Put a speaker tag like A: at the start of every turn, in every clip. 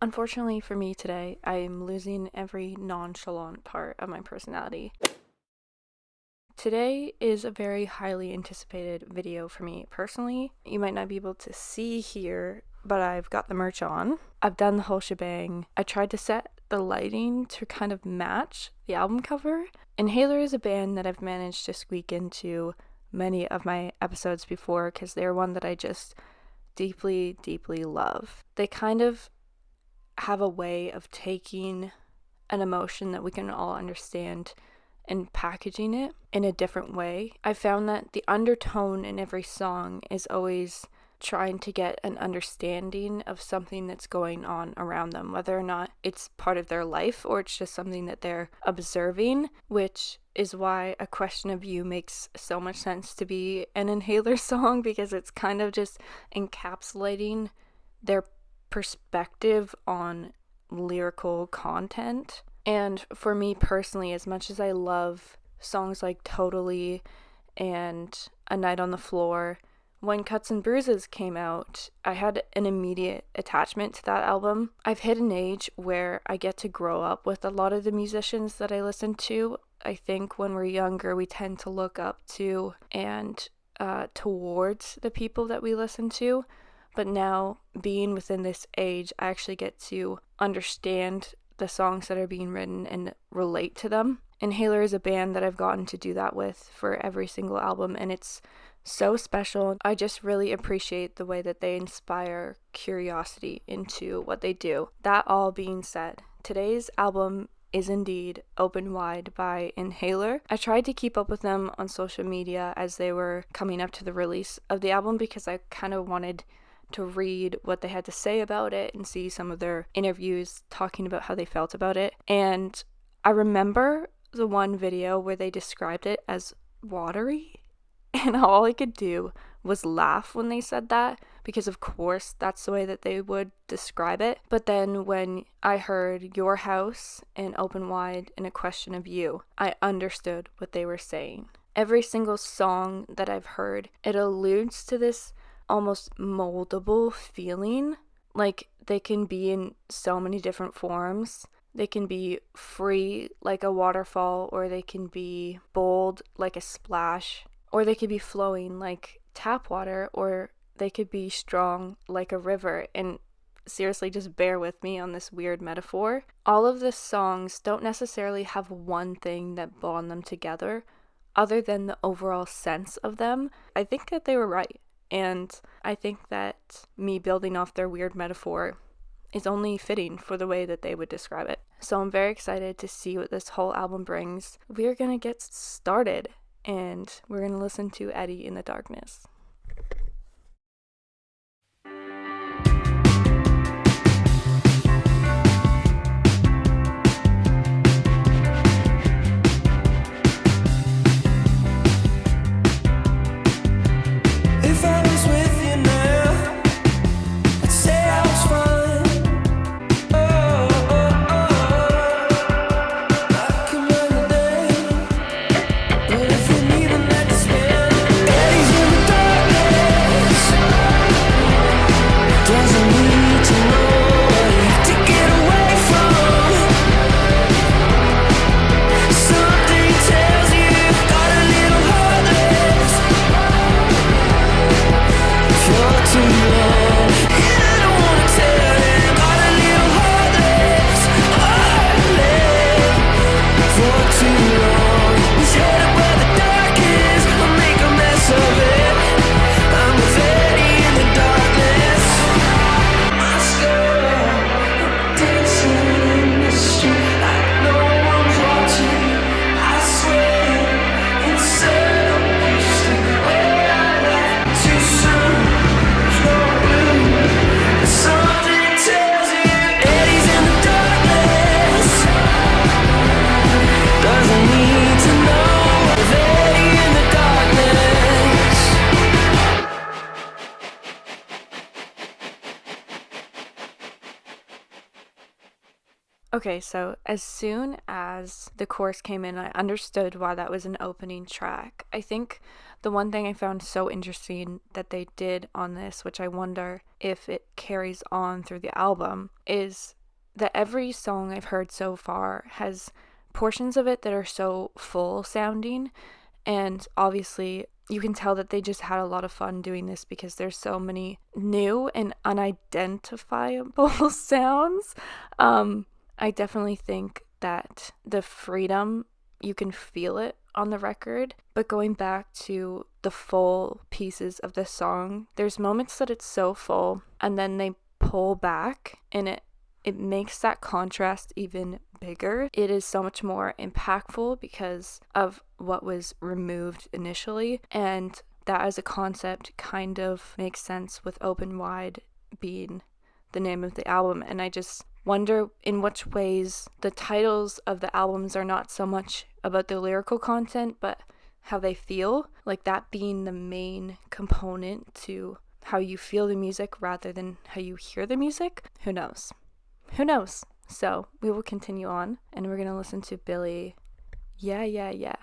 A: Unfortunately for me today, I am losing every nonchalant part of my personality. Today is a very highly anticipated video for me personally. You might not be able to see here, but I've got the merch on. I've done the whole shebang. I tried to set the lighting to kind of match the album cover. Inhaler is a band that I've managed to squeak into many of my episodes before because they're one that I just deeply, deeply love. They kind of have a way of taking an emotion that we can all understand and packaging it in a different way. I found that the undertone in every song is always trying to get an understanding of something that's going on around them, whether or not it's part of their life or it's just something that they're observing, which is why A Question of You makes so much sense to be an Inhaler song, because it's kind of just encapsulating their perspective on lyrical content. And for me personally, as much as I love songs like Totally and A Night on the Floor, when Cuts and Bruises came out, I had an immediate attachment to that album. I've hit an age where I get to grow up with a lot of the musicians that I listen to. I think when we're younger, we tend to look up to and towards the people that we listen to. But now, being within this age, I actually get to understand the songs that are being written and relate to them. Inhaler is a band that I've gotten to do that with for every single album, and it's so special. I just really appreciate the way that they inspire curiosity into what they do. That all being said, today's album is indeed Open Wide by Inhaler. I tried to keep up with them on social media as they were coming up to the release of the album because I kind of wanted to read what they had to say about it and see some of their interviews talking about how they felt about it. And I remember the one video where they described it as watery, and all I could do was laugh when they said that, because of course that's the way that they would describe it. But then when I heard Your House and Open Wide and A Question of You, I understood what they were saying. Every single song that I've heard, it alludes to this almost moldable feeling. Like, they can be in so many different forms. They can be free like a waterfall, or they can be bold like a splash, or they could be flowing like tap water, or they could be strong like a river. And seriously, just bear with me on this weird metaphor. All of the songs don't necessarily have one thing that bond them together other than the overall sense of them. I think that they were right. And I think that me building off their weird metaphor is only fitting for the way that they would describe it. So I'm very excited to see what this whole album brings. We are going to get started, and we're going to listen to Eddie in the Darkness.
B: Eddie's in the dark.
A: Okay, so as soon as the chorus came in, I understood why that was an opening track. I think the one thing I found so interesting that they did on this, which I wonder if it carries on through the album, is that every song I've heard so far has portions of it that are so full sounding, and obviously you can tell that they just had a lot of fun doing this because there's so many new and unidentifiable sounds. I definitely think that the freedom, you can feel it on the record, but going back to the full pieces of the song, there's moments that it's so full and then they pull back and it makes that contrast even bigger. It is so much more impactful because of what was removed initially, and that as a concept kind of makes sense with Open Wide being the name of the album. And I just wonder in which ways the titles of the albums are not so much about the lyrical content, but how they feel, like that being the main component to how you feel the music rather than how you hear the music. Who knows? So we will continue on, and we're gonna listen to Billie. Yeah, yeah, yeah.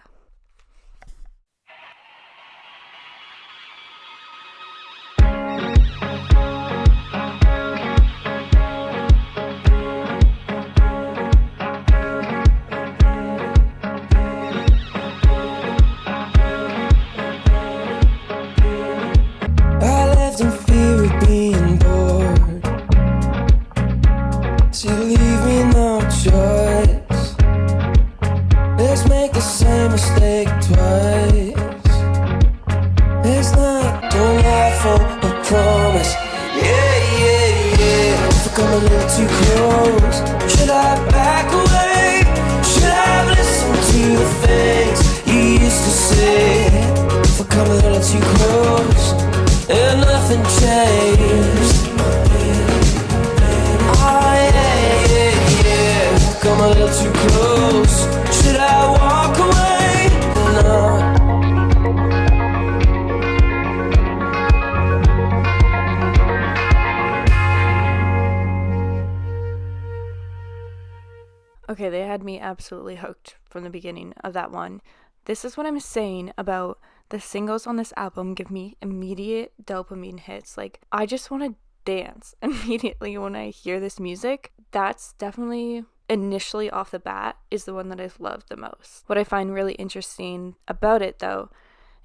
A: Okay, they had me absolutely hooked from the beginning of that one. This is what I'm saying about the singles on this album give me immediate dopamine hits. Like, I just want to dance immediately when I hear this music. That's definitely initially off the bat is the one that I've loved the most. What I find really interesting about it, though,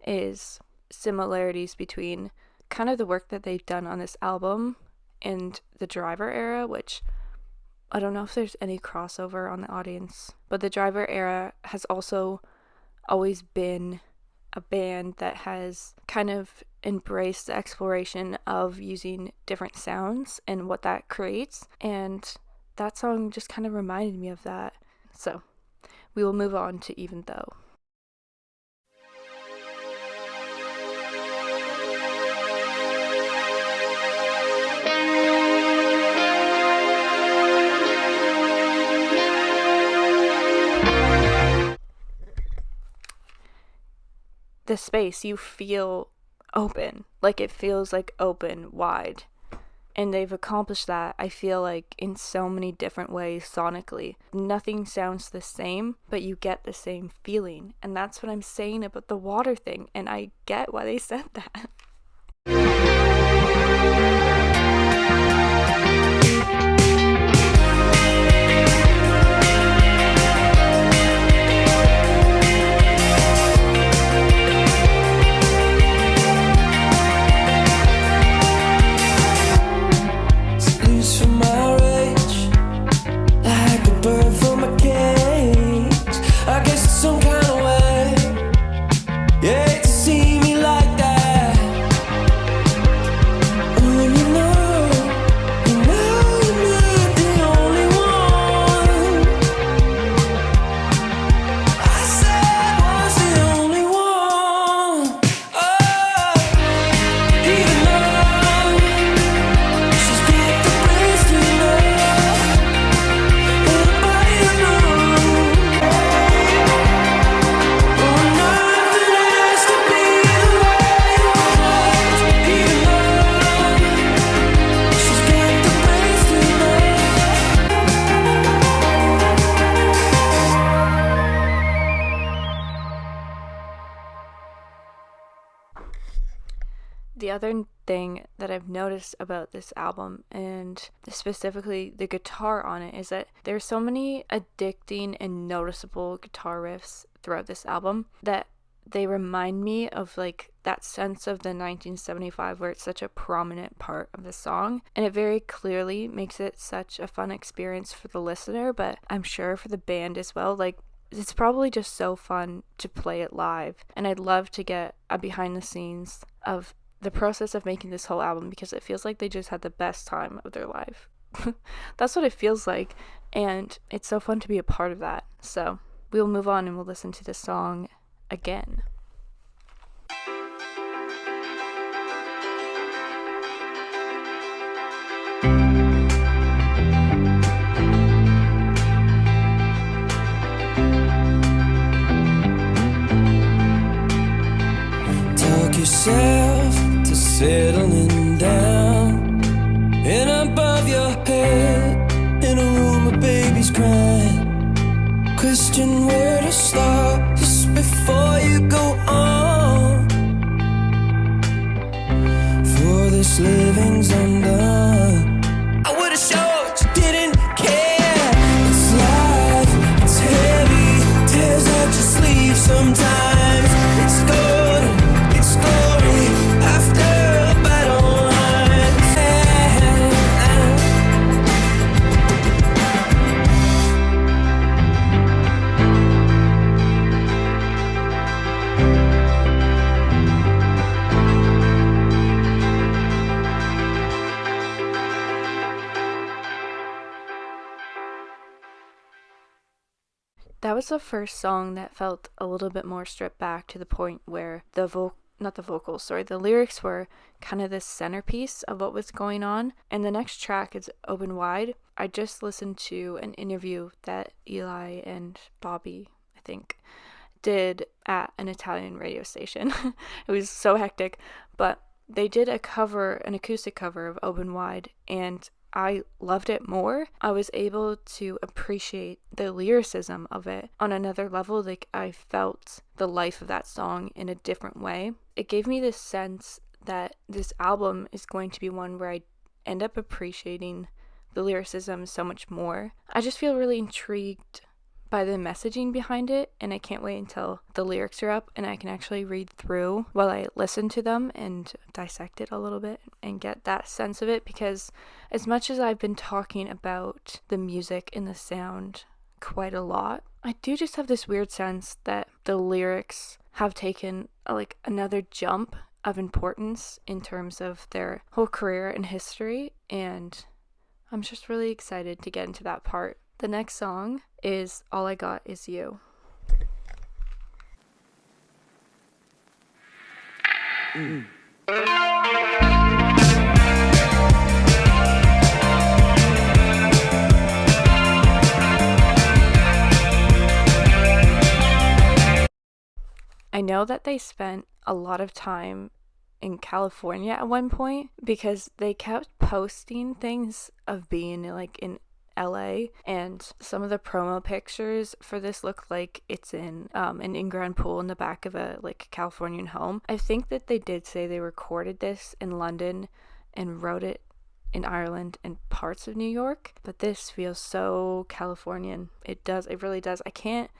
A: is similarities between kind of the work that they've done on this album and the Driver era, which I don't know if there's any crossover on the audience, but the Driver era has also always been a band that has kind of embraced the exploration of using different sounds and what that creates, and that song just kind of reminded me of that. So we will move on to Even Though. The space, you feel open, like it feels like open wide, and they've accomplished that, I feel like, in so many different ways sonically. Nothing sounds the same, but you get the same feeling, and that's what I'm saying about the water thing, and I get why they said that.
B: Some kind of way, yeah, to see me like that.
A: The other thing that I've noticed about this album, and specifically the guitar on it, is that there's so many addicting and noticeable guitar riffs throughout this album that they remind me of like that sense of the 1975 where it's such a prominent part of the song, and it very clearly makes it such a fun experience for the listener, but I'm sure for the band as well. Like, it's probably just so fun to play it live, and I'd love to get a behind the scenes of the process of making this whole album, because it feels like they just had the best time of their life. That's what it feels like, and it's so fun to be a part of that. So we'll move on and we'll listen to the song Again.
B: Talk yourself to settling down, and above your head in a room where babies crying. Question where to start just before you go on, for this living's undone. I would've showed you didn't care. It's life, it's heavy, tears at your sleeve sometimes. It's golden, it's glory after a battle line.
A: That was the first song that felt a little bit more stripped back, to the point where the lyrics were kind of the centerpiece of what was going on. And the next track is Open Wide. I just listened to an interview that Eli and Bobby, I think, did at an Italian radio station. It was so hectic, but they did an acoustic cover of Open Wide, and I loved it more. I was able to appreciate the lyricism of it on another level. Like, I felt the life of that song in a different way. It gave me this sense that this album is going to be one where I end up appreciating the lyricism so much more. I just feel really intrigued by the messaging behind it, and I can't wait until the lyrics are up and I can actually read through while I listen to them and dissect it a little bit and get that sense of it, because as much as I've been talking about the music and the sound quite a lot, I do just have this weird sense that the lyrics have taken like another jump of importance in terms of their whole career and history, and I'm just really excited to get into that part. The next song is All I Got Is You. I know that they spent a lot of time in California at one point, because they kept posting things of being like in LA, and some of the promo pictures for this look like it's in an in-ground pool in the back of a like Californian home. I think that they did say they recorded this in London and wrote it in Ireland and parts of New York, but this feels so Californian. It really does. I can't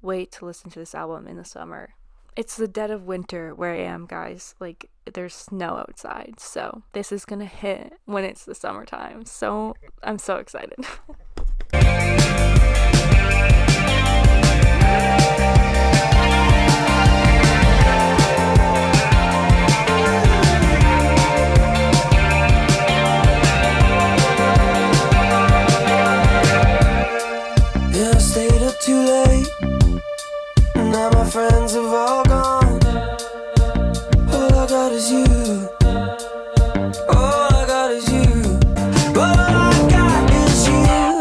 A: wait to listen to this album in the summer. It's the dead of winter where I am, guys. Like, there's snow outside, so this is gonna hit when it's the summertime. So I'm so excited.
B: Yeah, I stayed up too late. Now my friends have all gone. All I got is you. All I got is you. All I got is you.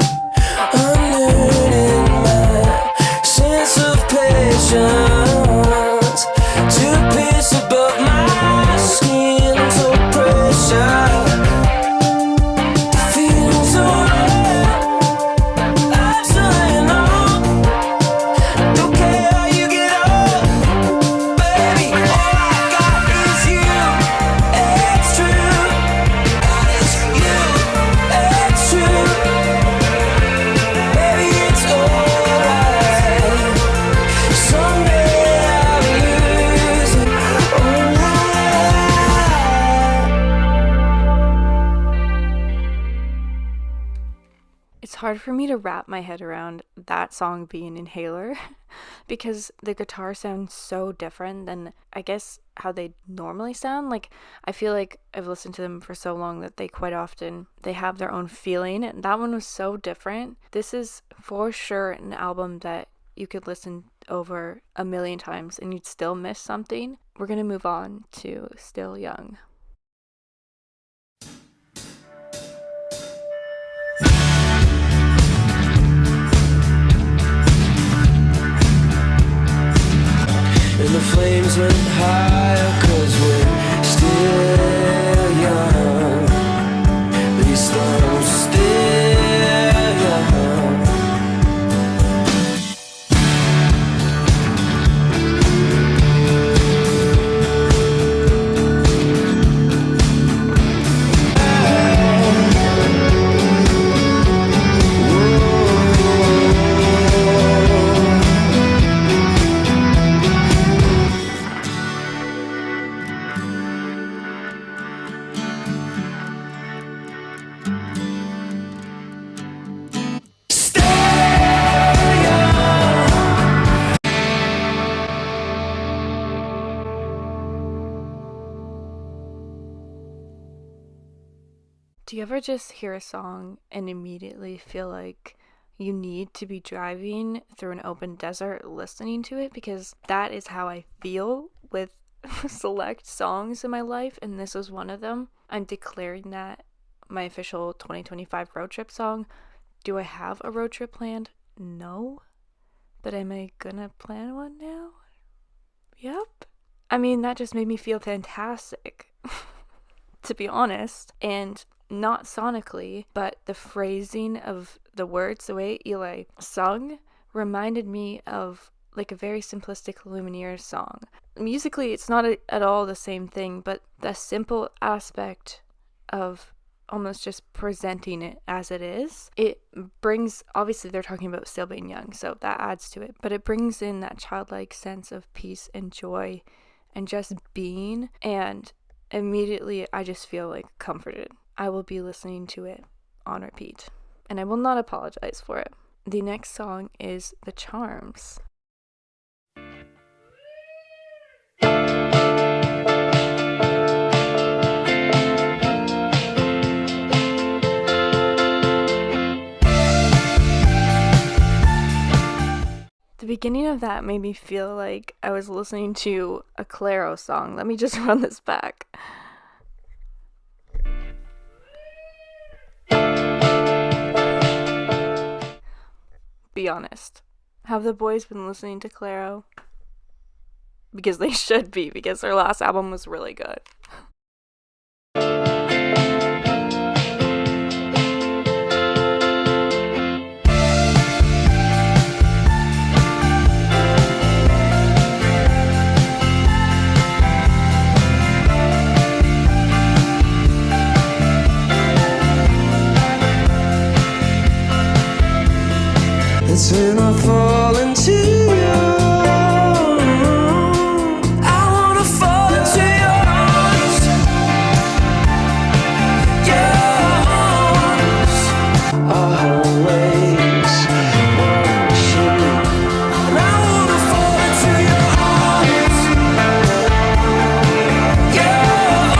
A: It's hard for me to wrap my head around that song being Inhaler because the guitar sounds so different than, I guess, how they normally sound. Like, I feel like I've listened to them for so long that they have their own feeling, and that one was so different. This is for sure an album that you could listen over a million times and you'd still miss something. We're gonna move on to Still Young.
B: And the flames went higher 'cause we're still young. These storms still young.
A: Do you ever just hear a song and immediately feel like you need to be driving through an open desert listening to it? Because that is how I feel with select songs in my life, and this was one of them. I'm declaring that my official 2025 road trip song. Do I have a road trip planned? No. But am I gonna plan one now? Yep. I mean, that just made me feel fantastic, to be honest. And not sonically, but the phrasing of the words, the way Eli sung, reminded me of like a very simplistic Lumineers song. Musically, it's not at all the same thing, but the simple aspect of almost just presenting it as it is, it brings, obviously they're talking about still being young, so that adds to it, but it brings in that childlike sense of peace and joy and just being, and immediately I just feel like comforted. I will be listening to it on repeat, and I will not apologize for it. The next song is The Charms. The beginning of that made me feel like I was listening to a Clairo song. Let me just run this back. Be honest. Have the boys been listening to Clairo? Because they should be, because their last album was really good.
B: It's when I fall into you. I wanna fall into yours. Yours. Always want you. And I wanna fall into your arms. Yours.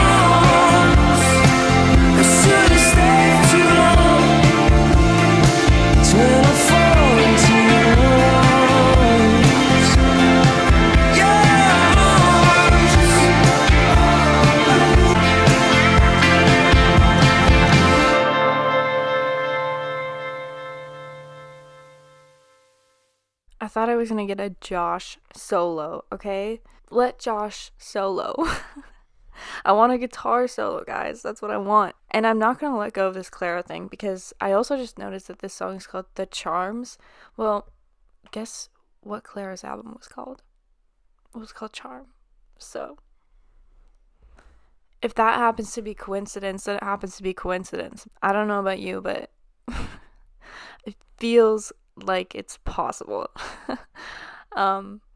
B: I should've stayed too long. It's when I fall into yours. Yours.
A: I thought I was gonna get a Josh solo, okay? Let Josh solo. I want a guitar solo, guys. That's what I want. And I'm not gonna let go of this Clairo thing because I also just noticed that this song is called The Charms. Well, guess what Clairo's album was called? It was called Charm. So, if that happens to be coincidence, then it happens to be coincidence. I don't know about you, but it feels like it's possible.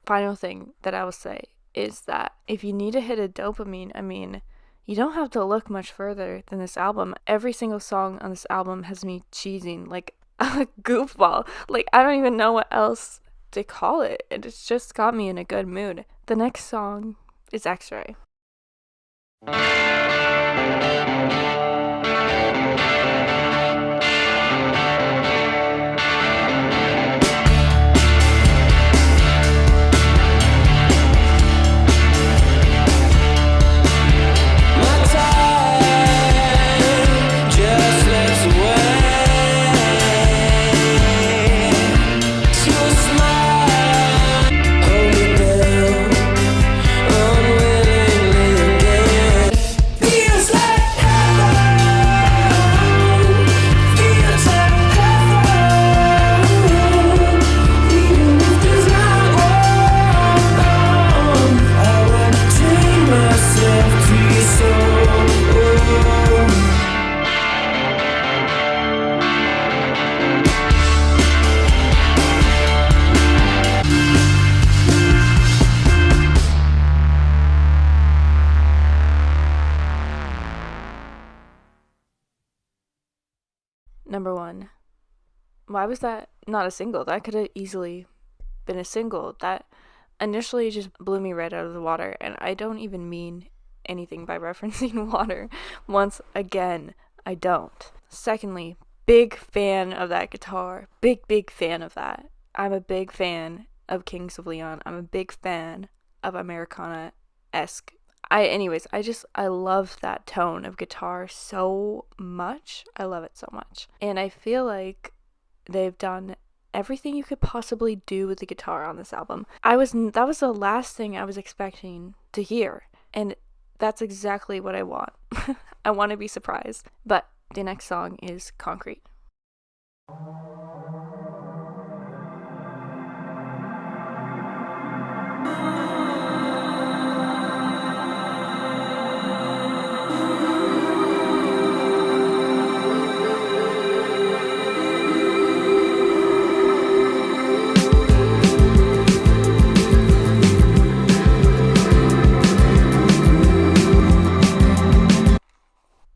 A: Final thing that I will say is that if you need a hit of dopamine, I mean, you don't have to look much further than this album. Every single song on this album has me cheesing. Like, a goofball. Like, I don't even know what else to call it. It's just got me in a good mood. The next song is X-Ray. Number 1. Why was that not a single? That could have easily been a single. That initially just blew me right out of the water, and I don't even mean anything by referencing water. Once again, I don't. Secondly, big fan of that guitar. Big fan of that. I'm a big fan of Kings of Leon. I'm a big fan of Americana-esque. I love that tone of guitar so much. I love it so much. And I feel like they've done everything you could possibly do with the guitar on this album. That was the last thing I was expecting to hear. And that's exactly what I want. I want to be surprised. But the next song is Concrete.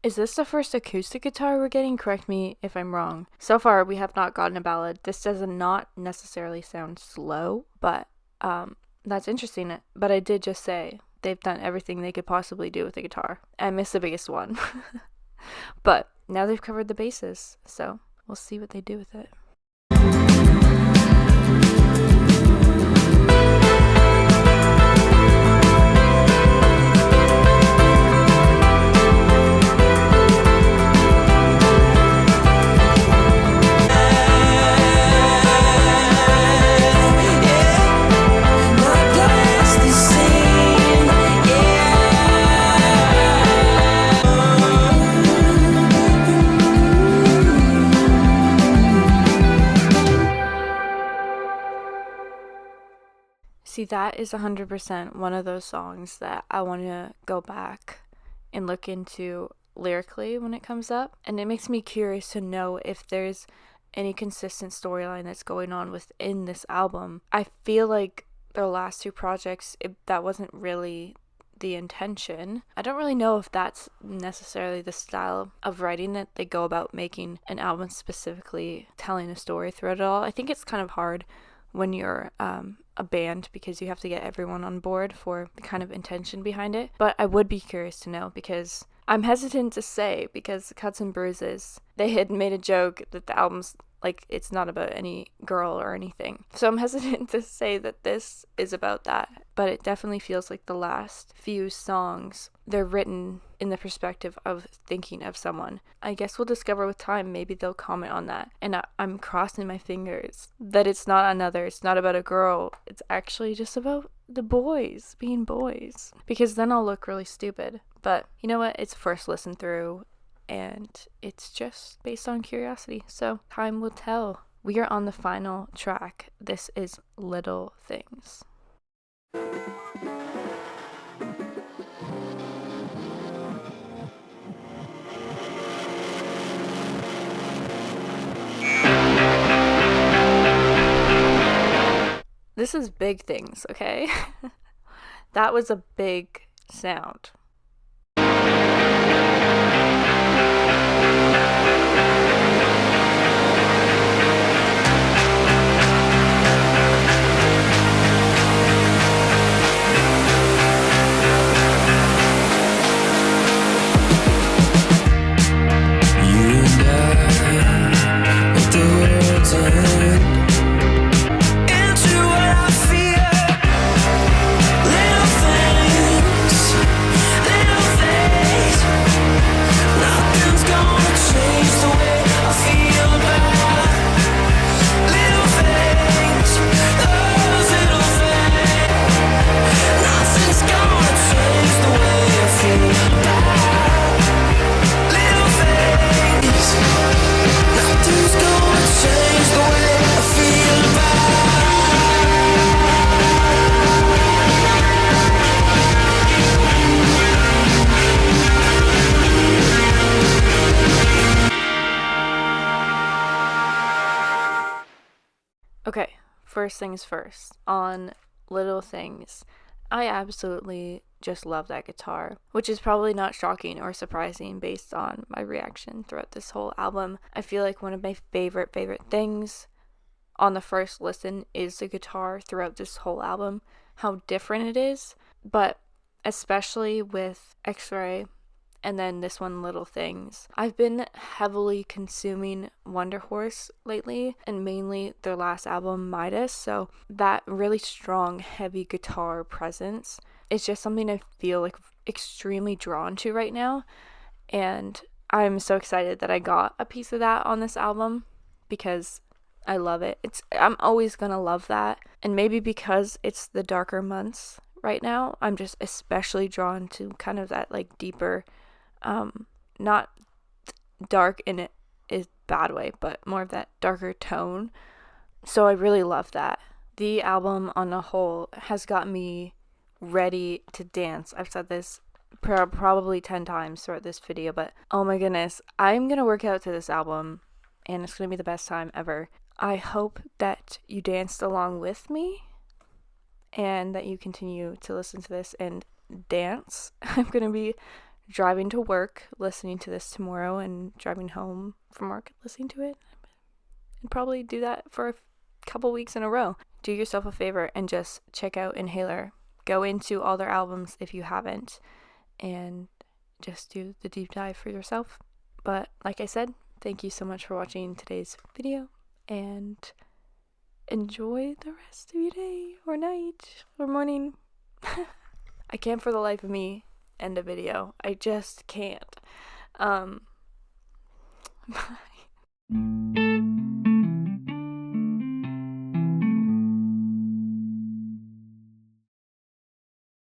A: Is this the first acoustic guitar we're getting? Correct me if I'm wrong. So far, we have not gotten a ballad. This does not necessarily sound slow, but that's interesting. But I did just say they've done everything they could possibly do with the guitar. I missed the biggest one. But now they've covered the bases, so we'll see what they do with it. See, that is 100% one of those songs that I want to go back and look into lyrically when it comes up. And it makes me curious to know if there's any consistent storyline that's going on within this album. I feel like their last two projects, that wasn't really the intention. I don't really know if that's necessarily the style of writing that they go about making an album specifically telling a story throughout it all. I think it's kind of hard when you're a band because you have to get everyone on board for the kind of intention behind it. But I would be curious to know, because I'm hesitant to say, because Cuts and Bruises, they had made a joke that the album's like, it's not about any girl or anything. So I'm hesitant to say that this is about that. But it definitely feels like the last few songs, they're written in the perspective of thinking of someone. I guess we'll discover with time. Maybe they'll comment on that. And I'm crossing my fingers that it's not about a girl. It's actually just about the boys being boys. Because then I'll look really stupid. But you know what? It's first listen through. And it's just based on curiosity. So time will tell. We are on the final track. This is Little Things. This is Big Things, okay? That was a big sound. Okay, first things first. On Little Things, I absolutely just love that guitar, which is probably not shocking or surprising based on my reaction throughout this whole album. I feel like one of my favorite things on the first listen is the guitar throughout this whole album, how different it is, but especially with X-Ray and then this one, Little Things. I've been heavily consuming Wonder Horse lately, and mainly their last album, Midas, so that really strong, heavy guitar presence is just something I feel like extremely drawn to right now, and I'm so excited that I got a piece of that on this album because I love it. I'm always gonna love that, and maybe because it's the darker months right now, I'm just especially drawn to kind of that like deeper, not dark in it is bad way, but more of that darker tone. So I really love that. The album on a whole has got me ready to dance. I've said this probably 10 times throughout this video, but oh my goodness, I'm gonna work out to this album and it's gonna be the best time ever. I hope that you danced along with me and that you continue to listen to this and dance. I'm gonna be driving to work listening to this tomorrow and driving home from work listening to it, and probably do that for a couple weeks in a row. Do yourself a favor and just check out Inhaler. Go into all their albums if you haven't and just do the deep dive for yourself. But like I said, thank you so much for watching today's video and enjoy the rest of your day or night or morning. I can't for the life of me end a video. I just can't. Bye.